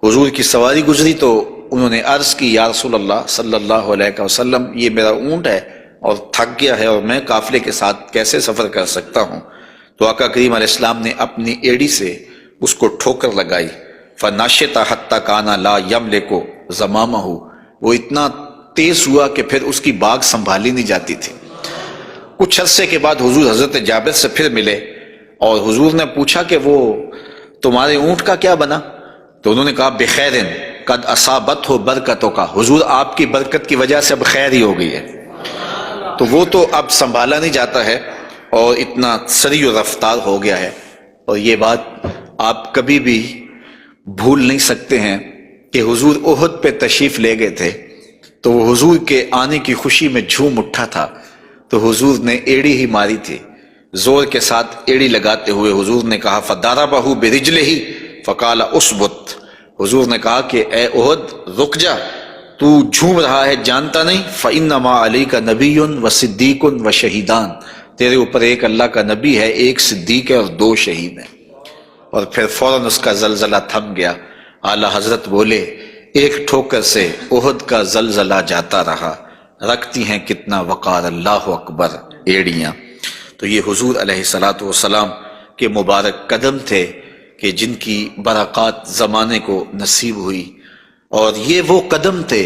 حضور کی سواری گزری تو انہوں نے عرض کی، یا رسول اللہ صلی اللہ علیہ وسلم، یہ میرا اونٹ ہے اور تھک گیا ہے، اور میں قافلے کے ساتھ کیسے سفر کر سکتا ہوں؟ تو آقا کریم علیہ السلام نے اپنی ایڑی سے اس کو ٹھوکر لگائی، فناشطا حتی کانا لا یملک زمامہ، وہ اتنا تیز ہوا کہ پھر اس کی باگ سنبھالی نہیں جاتی تھی۔ کچھ عرصے کے بعد حضور حضرت جابر سے پھر ملے، اور حضور نے پوچھا کہ وہ تمہارے اونٹ کا کیا بنا؟ تو انہوں نے کہا بخیرن قد اصابت ہو برکتوں کا، حضور آپ کی برکت کی وجہ سے اب خیر ہی ہو گئی ہے۔ تو وہ تو اب سنبھالا نہیں جاتا ہے اور اتنا سریع و رفتار ہو گیا ہے۔ اور یہ بات آپ کبھی بھی بھول نہیں سکتے ہیں کہ حضور احد پہ تشریف لے گئے تھے، تو وہ حضور کے آنے کی خوشی میں جھوم اٹھا تھا، تو حضور نے ایڑی ہی ماری تھی، زور کے ساتھ ایڑی لگاتے ہوئے حضور نے کہا فَضَرَبَهُ بِرِجْلِهِ فَقَالَ اُثْبُتْ، حضور نے کہا کہ اے احد رک جا، تو جھوم رہا ہے جانتا نہیں، فَإِنَّمَا عَلَيْكَ نَبِيٌّ وَصِدِّيقٌ وَشَهِيدَانِ، تیرے اوپر ایک اللہ کا نبی ہے، ایک صدیق ہے اور 2 شہید ہیں۔ اور پھر فوراً اس کا زلزلہ تھم گیا۔ اعلیٰ حضرت بولے، ایک ٹھوکر سے احد کا زلزلہ جاتا رہا، رکھتی ہیں کتنا وقار اللہ اکبر ایڑیاں۔ تو یہ حضور علیہ الصلوۃ والسلام کے مبارک قدم تھے کہ جن کی برکات زمانے کو نصیب ہوئی، اور یہ وہ قدم تھے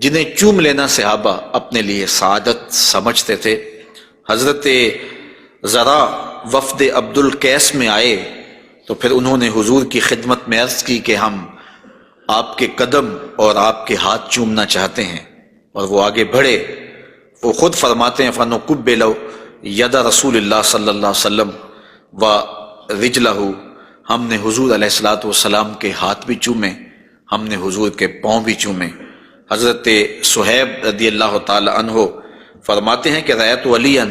جنہیں چوم لینا صحابہ اپنے لیے سعادت سمجھتے تھے۔ حضرت ذرا وفد عبد القیس میں آئے تو پھر انہوں نے حضور کی خدمت میں عرض کی کہ ہم آپ کے قدم اور آپ کے ہاتھ چومنا چاہتے ہیں، اور وہ آگے بڑھے۔ وہ خود فرماتے ہیں فَنُقُبِّلُ یَدَ رسول اللہ صلی اللہ علیہ وسلم وَرِجْلَهُ، ہم نے حضور علیہ الصلوۃ والسلام کے ہاتھ بھی چومے، ہم نے حضور کے پاؤں بھی چومے۔ حضرت صہیب رضی اللہ تعالی عنہ فرماتے ہیں کہ رأیت علیٰ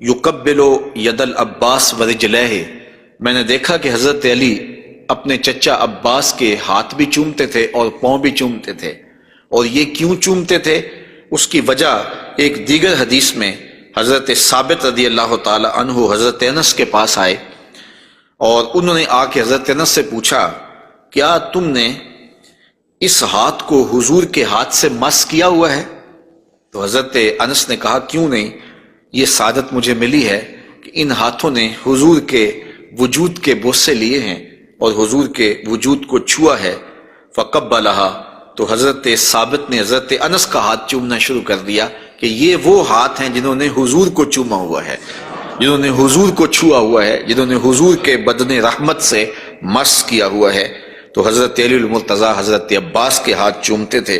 یقبل ید العباس ورجلہ، میں نے دیکھا کہ حضرت علی اپنے چچا عباس کے ہاتھ بھی چومتے تھے اور پاؤں بھی چومتے تھے، اور یہ کیوں چومتے تھے؟ اس کی وجہ ایک دیگر حدیث میں حضرت ثابت رضی اللہ تعالی عنہ حضرت انس کے پاس آئے اور انہوں نے آ کے حضرت انس سے پوچھا کیا تم نے اس ہاتھ کو حضور کے ہاتھ سے مس کیا ہوا ہے؟ تو حضرت انس نے کہا کیوں نہیں، یہ سعادت مجھے ملی ہے کہ ان ہاتھوں نے حضور کے وجود کے بوسے لیے ہیں اور حضور کے وجود کو چھوا ہے۔ فقبلہا، تو حضرت ثابت نے حضرت انس کا ہاتھ چومنا شروع کر دیا کہ یہ وہ ہاتھ ہیں جنہوں نے حضور کو چوما ہوا ہے، جنہوں نے حضور کو چھوا ہوا ہے، جنہوں نے حضور کے بدن رحمت سے مس کیا ہوا ہے۔ تو حضرت علی المرتضیٰ حضرت عباس کے ہاتھ چومتے تھے،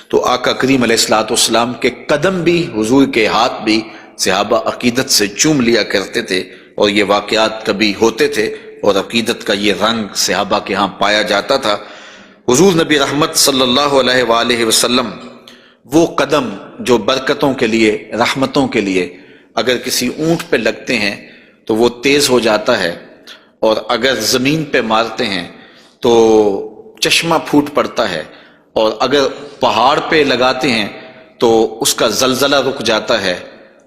تو آقا کریم علیہ الصلوۃ والسلام کے قدم بھی، حضور کے ہاتھ بھی صحابہ عقیدت سے چوم لیا کرتے تھے، اور یہ واقعات کبھی ہوتے تھے اور عقیدت کا یہ رنگ صحابہ کے ہاں پایا جاتا تھا۔ حضور نبی رحمت صلی اللہ علیہ وآلہ وسلم وہ قدم جو برکتوں کے لیے، رحمتوں کے لیے اگر کسی اونٹ پہ لگتے ہیں تو وہ تیز ہو جاتا ہے، اور اگر زمین پہ مارتے ہیں تو چشمہ پھوٹ پڑتا ہے، اور اگر پہاڑ پہ لگاتے ہیں تو اس کا زلزلہ رک جاتا ہے۔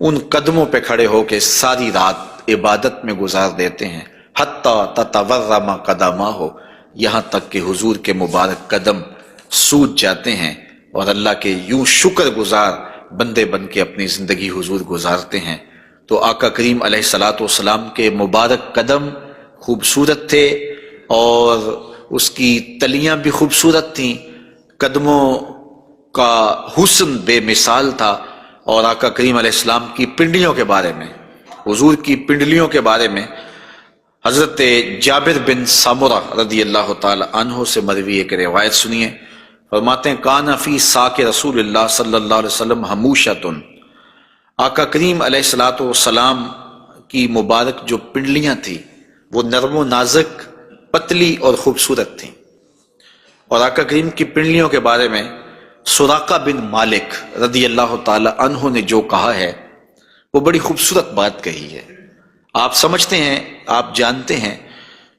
ان قدموں پہ کھڑے ہو کے ساری رات عبادت میں گزار دیتے ہیں، حتی تتورم قدماہ، یہاں تک کہ حضور کے مبارک قدم سوج جاتے ہیں، اور اللہ کے یوں شکر گزار بندے بن کے اپنی زندگی حضور گزارتے ہیں۔ تو آقا کریم علیہ الصلوۃ والسلام کے مبارک قدم خوبصورت تھے، اور اس کی تلیاں بھی خوبصورت تھیں، قدموں کا حسن بے مثال تھا۔ اور آقا کریم علیہ السلام کی پنڈلیوں کے بارے میں، حضور کی پنڈلیوں کے بارے میں حضرت جابر بن سمرہ رضی اللہ تعالی عنہ سے مروی ایک روایت سنیے۔ فرماتے ہیں کان فی ساک رسول اللہ صلی اللہ علیہ وسلم حموشۃ، آقا کریم علیہ الصلوۃ والسلام کی مبارک جو پنڈلیاں تھیں وہ نرم و نازک، پتلی اور خوبصورت تھیں۔ اور آقا کریم کی پنڈلیوں کے بارے میں سراقہ بن مالک رضی اللہ تعالی عنہ نے جو کہا ہے وہ بڑی خوبصورت بات کہی ہے۔ آپ سمجھتے ہیں، آپ جانتے ہیں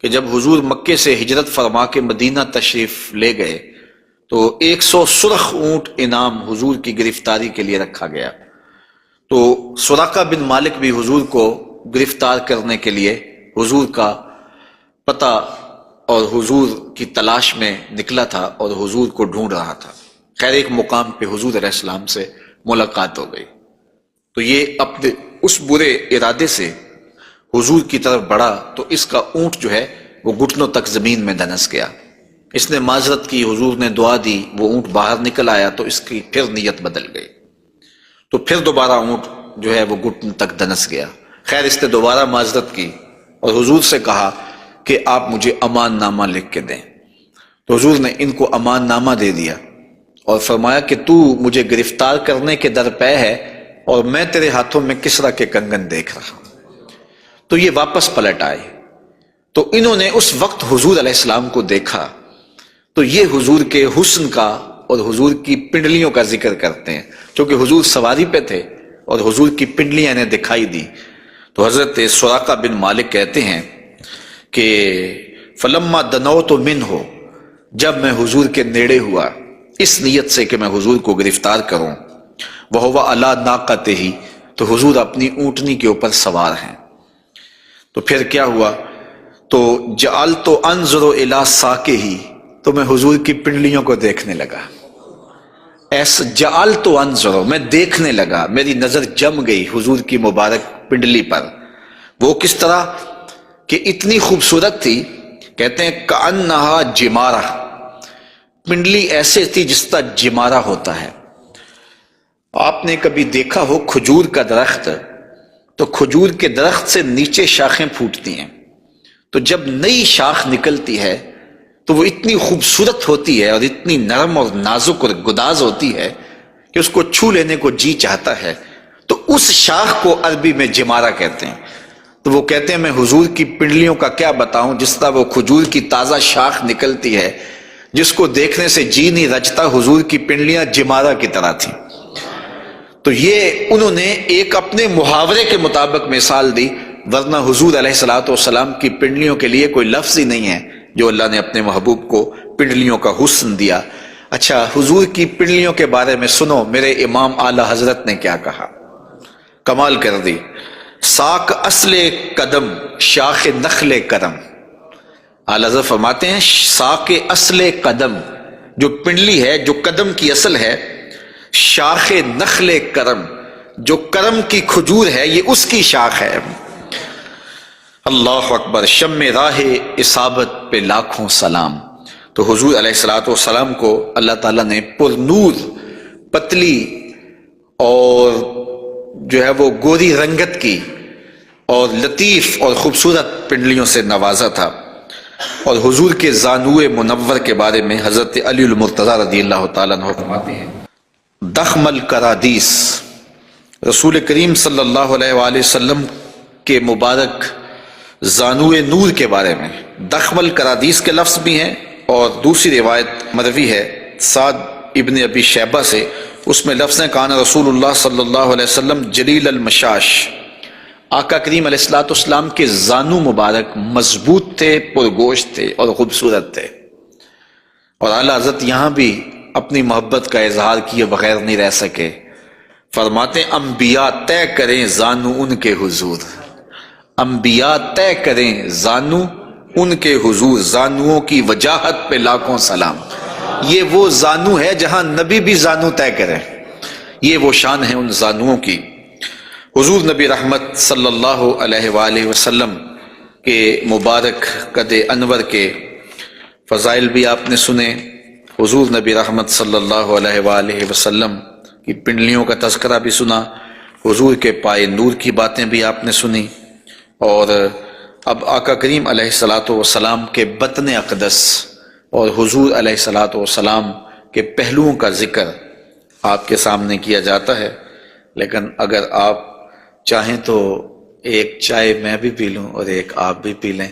کہ جب حضور مکے سے ہجرت فرما کے مدینہ تشریف لے گئے تو 100 سرخ اونٹ انعام حضور کی گرفتاری کے لیے رکھا گیا۔ تو سراقہ بن مالک بھی حضور کو گرفتار کرنے کے لیے حضور کا پتہ اور حضور کی تلاش میں نکلا تھا اور حضور کو ڈھونڈ رہا تھا۔ خیر ایک مقام پہ حضور علیہ السلام سے ملاقات ہو گئی، تو یہ اپنے اس برے ارادے سے حضور کی طرف بڑھا تو اس کا اونٹ جو ہے وہ گھٹنوں تک زمین میں دنس گیا۔ اس نے معذرت کی، حضور نے دعا دی، وہ اونٹ باہر نکل آیا تو اس کی پھر نیت بدل گئی، تو پھر دوبارہ اونٹ جو ہے وہ گھٹن تک دنس گیا۔ خیر اس نے دوبارہ معذرت کی اور حضور سے کہا کہ آپ مجھے امان نامہ لکھ کے دیں۔ تو حضور نے ان کو امان نامہ دے دیا اور فرمایا کہ تو مجھے گرفتار کرنے کے درپے ہے اور میں تیرے ہاتھوں میں کسرا کے کنگن دیکھ رہا ہوں۔ تو یہ واپس پلٹ آئے، تو انہوں نے اس وقت حضور علیہ السلام کو دیکھا، تو یہ حضور کے حسن کا اور حضور کی پنڈلیوں کا ذکر کرتے ہیں، کیونکہ حضور سواری پہ تھے اور حضور کی پنڈلیاں انہیں دکھائی دی۔ تو حضرت سراقہ بن مالک کہتے ہیں کہ فلما دنوت منہ، جب میں حضور کے نیڑے ہوا اس نیت سے کہ میں حضور کو گرفتار کروں، وہو علی ناقتہ، تو حضور اپنی اونٹنی کے اوپر سوار ہیں۔ تو پھر کیا ہوا؟ تو جعلت انظر الی ساکہ، تو میں حضور کی پنڈلیوں کو دیکھنے لگا۔ ایسا جعلت انظر، میں دیکھنے لگا، میری نظر جم گئی حضور کی مبارک پنڈلی پر۔ وہ کس طرح کہ اتنی خوبصورت تھی، کہتے ہیں کأنہا جمارہ، پنڈلی ایسے تھی جس طرح جمارہ ہوتا ہے۔ آپ نے کبھی دیکھا ہو کھجور کا درخت، تو کھجور کے درخت سے نیچے شاخیں پھوٹتی ہیں، تو جب نئی شاخ نکلتی ہے تو وہ اتنی خوبصورت ہوتی ہے اور اتنی نرم اور نازک اور گداز ہوتی ہے کہ اس کو چھو لینے کو جی چاہتا ہے۔ تو اس شاخ کو عربی میں جمارہ کہتے ہیں۔ تو وہ کہتے ہیں میں حضور کی پنڈلیوں کا کیا بتاؤں، جس طرح وہ کھجور کی تازہ شاخ نکلتی ہے جس کو دیکھنے سے جی نہیں رجتا، حضور کی پنڈلیاں جمارہ کی طرح تھیں۔ تو یہ انہوں نے ایک اپنے محاورے کے مطابق مثال دی، ورنہ حضور علیہ الصلوۃ والسلام کی پنڈلیوں کے لیے کوئی لفظ ہی نہیں ہے جو اللہ نے اپنے محبوب کو پنڈلیوں کا حسن دیا۔ اچھا، حضور کی پنڈلیوں کے بارے میں سنو میرے امام اعلی حضرت نے کیا کہا، کمال کر دی۔ ساک اصل قدم شاخ نخل کرم، اعلی حضرت فرماتے ہیں ساک اصل قدم، جو پنڈلی ہے، جو قدم کی اصل ہے، شاخ نخل کرم، جو کرم کی کھجور ہے، یہ اس کی شاخ ہے۔ اللہ اکبر، شم راہ اصابت پہ لاکھوں سلام۔ تو حضور علیہ الصلوۃ والسلام کو اللہ تعالیٰ نے پر نور، پتلی اور جو ہے وہ گوری رنگت کی اور لطیف اور خوبصورت پنڈلیوں سے نوازا تھا۔ اور حضور کے زانوئے منور کے بارے میں حضرت علی المرتضیٰ رضی اللہ تعالیٰ عنہ فرماتے ہیں دخم الکرادیس، رسول کریم صلی اللہ علیہ وآلہ وسلم کے مبارک زانوئے نور کے بارے میں دخم الکرادیس کے لفظ بھی ہیں، اور دوسری روایت مروی ہے سعد ابن ابی شیبہ سے، اس میں لفظ ہے کان رسول اللہ صلی اللہ علیہ وسلم جلیل المشاش، آقا کریم علیہ الصلوۃ والسلام کے زانو مبارک مضبوط تھے، پرگوشت تھے اور خوبصورت تھے۔ اور اعلیٰ حضرت یہاں بھی اپنی محبت کا اظہار کیے بغیر نہیں رہ سکے، فرماتے ہیں انبیاء طے کریں زانو ان کے حضور، انبیاء طے کریں زانو ان کے حضور، زانوؤں کی وجاہت پہ لاکھوں سلام۔ یہ وہ زانو ہے جہاں نبی بھی زانو طے کرے، یہ وہ شان ہے ان زانوؤں کی۔ حضور نبی رحمت صلی اللہ علیہ وآلہ وسلم کے مبارک قد انور کے فضائل بھی آپ نے سنے، حضور نبی رحمت صلی اللہ علیہ وآلہ وسلم کی پنڈلیوں کا تذکرہ بھی سنا، حضور کے پائے نور کی باتیں بھی آپ نے سنی، اور اب آقا کریم علیہ الصلوۃ والسلام کے بطن اقدس اور حضور علیہ الصلوۃ والسلام کے پہلوؤں کا ذکر آپ کے سامنے کیا جاتا ہے۔ لیکن اگر آپ چاہیں تو ایک چائے میں بھی پی لوں اور ایک آپ بھی پی لیں۔